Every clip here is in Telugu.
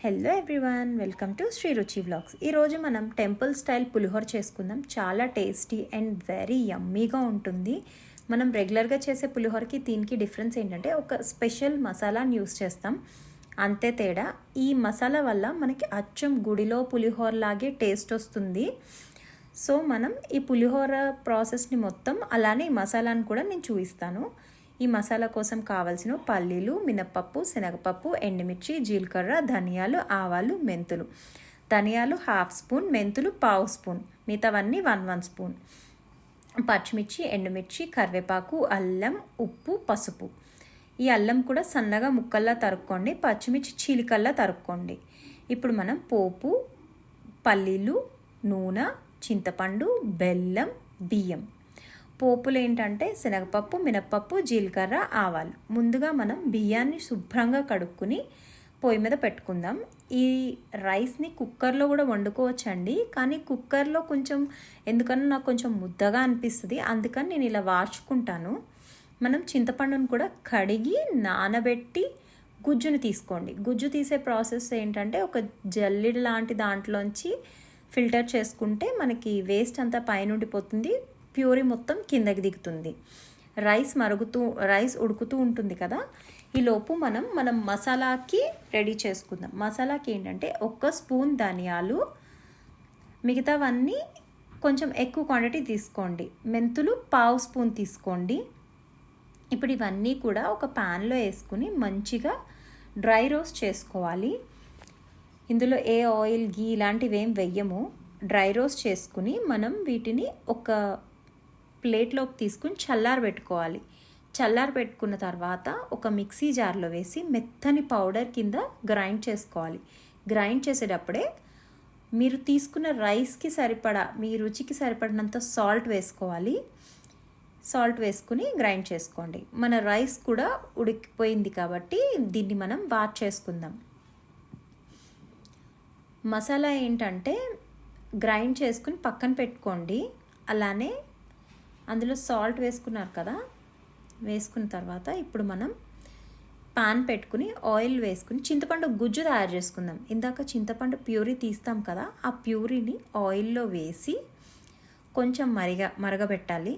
Hello everyone, welcome to Sri Ruchi vlogs. ఈరోజు మనం టెంపుల్ స్టైల్ పులిహోర చేసుకుందాం. చాలా టేస్టీ అండ్ వెరీ యమ్మీగా ఉంటుంది. మనం రెగ్యులర్గా చేసే పులిహోరకి దీనికి డిఫరెన్స్ ఏంటంటే ఒక స్పెషల్ మసాలాని యూస్ చేస్తాం, అంతే తేడా. ఈ మసాలా వల్ల మనకి అచ్చం గుడిలో పులిహోర లాగే టేస్ట్ వస్తుంది. సో మనం ఈ పులిహోర ప్రాసెస్ని మొత్తం అలానే ఈ మసాలాను కూడా నేను చూపిస్తాను. ఈ మసాలా కోసం కావాల్సిన పల్లీలు, మినప్పప్పు, శనగపప్పు, ఎండుమిర్చి, జీలకర్ర, ధనియాలు, ఆవాలు, మెంతులు. ధనియాలు 1/2 స్పూన్, మెంతులు 1/2 స్పూన్, మిగతావన్నీ 1 స్పూన్. పచ్చిమిర్చి, ఎండుమిర్చి, కరివేపాకు, అల్లం, ఉప్పు, పసుపు. ఈ అల్లం కూడా సన్నగా ముక్కల్లా తరుక్కోండి, పచ్చిమిర్చి చీలికల్లా తరుక్కోండి. ఇప్పుడు మనం పోపు, పల్లీలు, నూనె, చింతపండు, బెల్లం, బియ్యం. పోపులు ఏంటంటే శనగపప్పు, మినప్పప్పు, జీలకర్ర, ఆవాలు. ముందుగా మనం బియ్యాన్ని శుభ్రంగా కడుక్కుని పొయ్యి మీద పెట్టుకుందాం. ఈ రైస్ని కుక్కర్లో కూడా వండుకోవచ్చండి, కానీ కుక్కర్లో కొంచెం ఎందుకన్నా నాకు కొంచెం ముద్దగా అనిపిస్తుంది, అందుకని నేను ఇలా వార్చుకుంటాను. మనం చింతపండును కూడా కడిగి నానబెట్టి గుజ్జును తీసుకోండి. గుజ్జు తీసే ప్రాసెస్ ఏంటంటే ఒక జల్లెడ లాంటి దాంట్లోంచి ఫిల్టర్ చేసుకుంటే మనకి వేస్ట్ అంతా పైనుండి పోతుంది, ప్యూరీ మొత్తం కిందకి దిగుతుంది. రైస్ ఉడుకుతూ ఉంటుంది కదా, ఈలోపు మనం మసాలాకి రెడీ చేసుకుందాం. మసాలాకి ఏంటంటే 1 స్పూన్ ధనియాలు, మిగతావన్నీ కొంచెం ఎక్కువ క్వాంటిటీ తీసుకోండి. మెంతులు 1/2 స్పూన్ తీసుకోండి. ఇప్పుడు ఇవన్నీ కూడా ఒక ప్యాన్లో వేసుకుని మంచిగా డ్రై రోస్ట్ చేసుకోవాలి. ఇందులో ఏ ఆయిల్, గీ ఇలాంటివి ఏం వెయ్యము. డ్రై రోస్ట్ చేసుకుని మనం వీటిని ఒక ప్లేట్లోకి తీసుకుని చల్లారబెట్టుకోవాలి. చల్లారబెట్టుకున్న తర్వాత ఒక మిక్సీ జార్లో వేసి మెత్తని పౌడర్ కింద గ్రైండ్ చేసుకోవాలి. గ్రైండ్ చేసేటప్పుడే మీరు తీసుకున్న రైస్కి సరిపడా, మీ రుచికి సరిపడినంత సాల్ట్ వేసుకోవాలి. సాల్ట్ వేసుకుని గ్రైండ్ చేసుకోండి. మన రైస్ కూడా ఉడికిపోయింది కాబట్టి దీన్ని మనం వాష్ చేసుకుందాం. మసాలా ఏంటంటే గ్రైండ్ చేసుకుని పక్కన పెట్టుకోండి. అలానే అందులో సాల్ట్ వేసుకున్నారు కదా, వేసుకున్న తర్వాత ఇప్పుడు మనం పాన్ పెట్టుకుని ఆయిల్ వేసుకుని చింతపండు గుజ్జు తయారు చేసుకుందాం. ఇందాక చింతపండు ప్యూరీ తీస్తాం కదా, ఆ ప్యూరీని ఆయిల్లో వేసి కొంచెం మరగబెట్టాలి.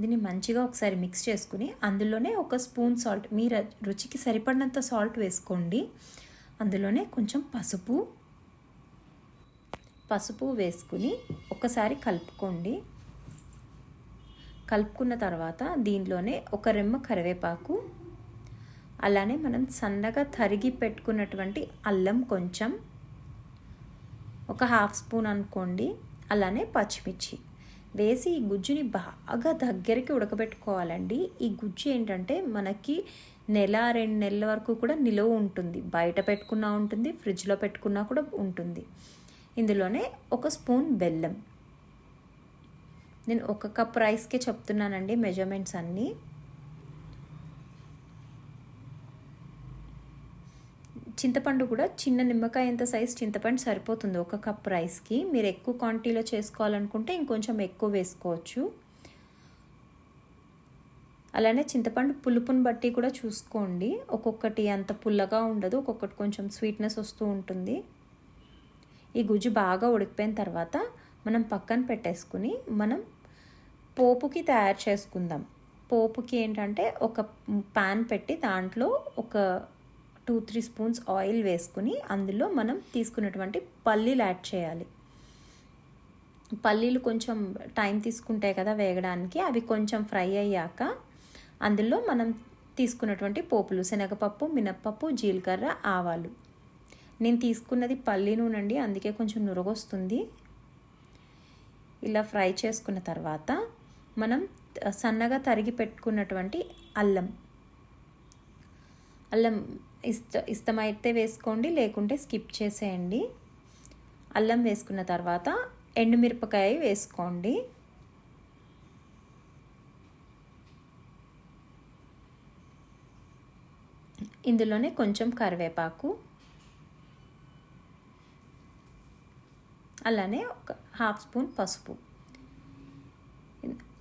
దీన్ని మంచిగా ఒకసారి మిక్స్ చేసుకుని అందులోనే 1 స్పూన్ సాల్ట్, మీ రుచికి సరిపడినంత సాల్ట్ వేసుకోండి. అందులోనే కొంచెం పసుపు వేసుకుని ఒకసారి కలుపుకోండి. కలుపుకున్న తర్వాత దీనిలోనే 1 రెమ్మ కరివేపాకు, అలానే మనం సన్నగా తరిగి పెట్టుకున్నటువంటి అల్లం కొంచెం, ఒక 1/2 స్పూన్ అనుకోండి. అలానే పచ్చిమిర్చి వేసి ఈ గుజ్జుని బాగా దగ్గరికి ఉడకబెట్టుకోవాలండి. ఈ గుజ్జు ఏంటంటే మనకి 1-2 నెలల వరకు కూడా నిలువ ఉంటుంది. బయట పెట్టుకున్నా ఉంటుంది, ఫ్రిడ్జ్లో పెట్టుకున్నా కూడా ఉంటుంది. ఇందులోనే 1 స్పూన్ బెల్లం. నేను 1 కప్ రైస్కే చెప్తున్నానండి మెజర్మెంట్స్ అన్నీ. చింతపండు కూడా చిన్న నిమ్మకాయ ఎంత సైజ్ చింతపండు సరిపోతుంది 1 కప్ రైస్కి. మీరు ఎక్కువ క్వాంటిటీలో చేసుకోవాలనుకుంటే ఇంకొంచెం ఎక్కువ వేసుకోవచ్చు. అలానే చింతపండు పులుపుని బట్టి కూడా చూసుకోండి. ఒక్కొక్కటి అంత పుల్లగా ఉండదు, ఒక్కొక్కటి కొంచెం స్వీట్నెస్ వస్తూ ఉంటుంది. ఈ గుజ్జు బాగా ఉడికిపోయిన తర్వాత మనం పక్కన పెట్టేసుకుని మనం పోపుకి తయారు చేసుకుందాం. పోపుకి ఏంటంటే ఒక ప్యాన్ పెట్టి దాంట్లో ఒక 2-3 స్పూన్స్ ఆయిల్ వేసుకుని అందులో మనం తీసుకున్నటువంటి పల్లీలు యాడ్ చేయాలి. పల్లీలు కొంచెం టైం తీసుకుంటాయి కదా వేగడానికి. అవి కొంచెం ఫ్రై అయ్యాక అందులో మనం తీసుకున్నటువంటి పోపులు శనగపప్పు, మినప్పప్పు, జీలకర్ర, ఆవాలు. నేను తీసుకున్నది పల్లి నూనె అండి, అందుకే కొంచెం నురగొస్తుంది. ఇలా ఫ్రై చేసుకున్న తర్వాత మనం సన్నగా తరిగి పెట్టుకున్నటువంటి అల్లం ఇష్టమైతే వేసుకోండి, లేకుంటే స్కిప్ చేసేయండి. అల్లం వేసుకున్న తర్వాత ఎండుమిరపకాయ వేసుకోండి. ఇందులోనే కొంచెం కరివేపాకు, అలానే ఒక 1/2 స్పూన్ పసుపు.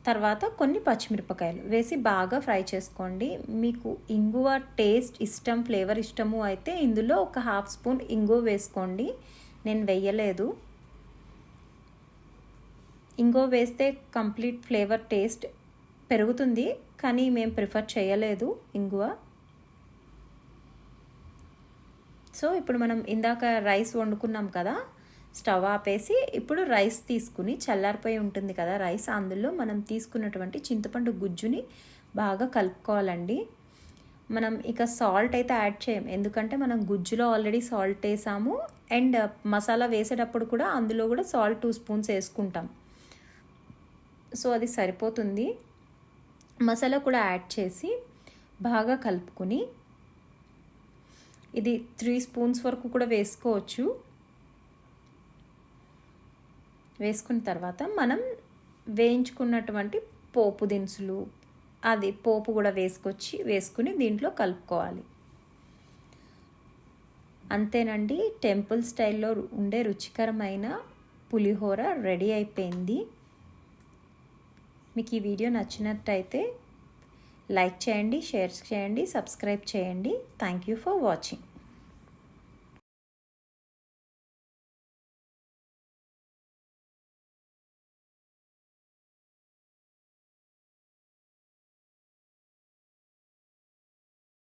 తర్వాత కొన్ని పచ్చిమిరపకాయలు వేసి బాగా ఫ్రై చేసుకోండి. మీకు ఇంగువ టేస్ట్ ఇష్టం, ఫ్లేవర్ ఇష్టము అయితే ఇందులో ఒక 1/2 స్పూన్ ఇంగువ వేసుకోండి. నేను వేయలేదు. ఇంగువ వేస్తే కంప్లీట్ ఫ్లేవర్ టేస్ట్ పెరుగుతుంది, కానీ మేము ప్రిఫర్ చేయలేదు ఇంగువ. సో ఇప్పుడు మనం ఇందాక రైస్ వండుకున్నాం కదా, స్టవ్ ఆపేసి ఇప్పుడు రైస్ తీసుకుని చల్లారిపోయి ఉంటుంది కదా రైస్, అందులో మనం తీసుకున్నటువంటి చింతపండు గుజ్జుని బాగా కలుపుకోవాలండి. మనం ఇక సాల్ట్ అయితే యాడ్ చేయం, ఎందుకంటే మనం గుజ్జులో ఆల్రెడీ సాల్ట్ వేసాము అండ్ మసాలా వేసేటప్పుడు కూడా అందులో కూడా సాల్ట్ 2 స్పూన్స్ వేసుకుంటాం. సో అది సరిపోతుంది. మసాలా కూడా యాడ్ చేసి బాగా కలుపుకొని, ఇది 3 స్పూన్స్ వరకు కూడా వేసుకోవచ్చు. వేసుకున్న తర్వాత మనం వేయించుకున్నటువంటి పోపు దినుసులు, అది పోపు కూడా వేసుకుని దీంట్లో కలుపుకోవాలి. అంతేనండి, టెంపుల్ స్టైల్లో ఉండే రుచికరమైన పులిహోర రెడీ అయిపోయింది. మీకు ఈ వీడియో నచ్చినట్టయితే లైక్ చేయండి, షేర్ చేయండి, సబ్స్క్రైబ్ చేయండి. Thank you for watching.